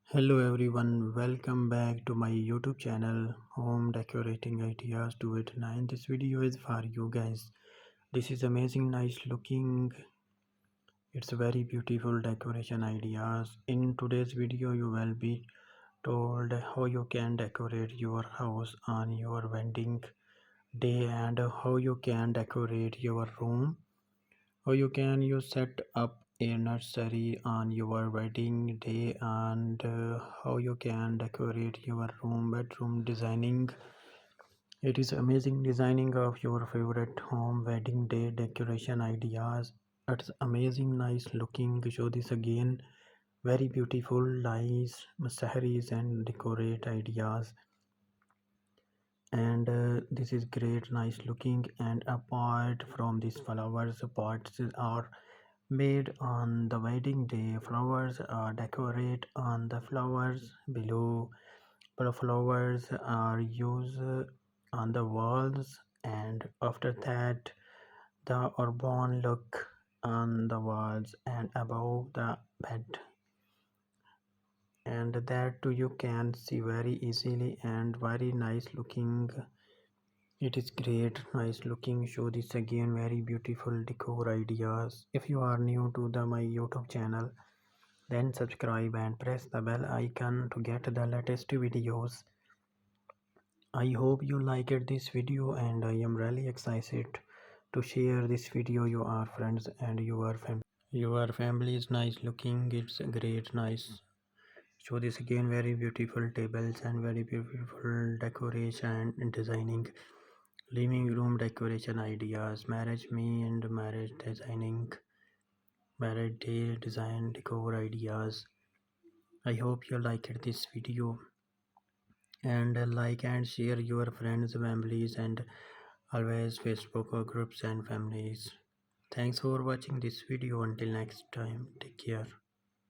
Hello everyone, welcome back to my YouTube channel Home Decorating Ideas 289. This video is for you guys. This is amazing, nice looking. It's very beautiful decoration ideas. In today's video, you will be told how you can decorate your house on your wedding day and how you can decorate your room. Or you can you set up a nursery on your wedding day and how you can decorate your room bedroom designing. It is amazing designing of your favorite home wedding day decoration ideas. It's amazing nice looking. Show this again, very beautiful nice saris and decorate ideas. And this is great nice looking. And apart from these flowers, pots are made on the wedding day. Flowers are decorate on the flowers below. The flowers are used on the walls, and after that the urban look on the walls and above the bed, and that too you can see very easily and very nice looking. It is great nice looking. Show this again, very beautiful decor ideas. If you are new to the my YouTube channel, then subscribe and press the bell icon to get the latest videos. I hope you liked this video and I am really excited to share this video your friends and your family. Your family is nice looking. It's great nice. Show this again, very beautiful tables and very beautiful decoration and designing. Living room decoration ideas. Marriage me and marriage designing. Marriage day design decor ideas. I hope you liked this video and like and share your friends, families and always Facebook or groups and families. Thanks for watching this video. Until next time, take care.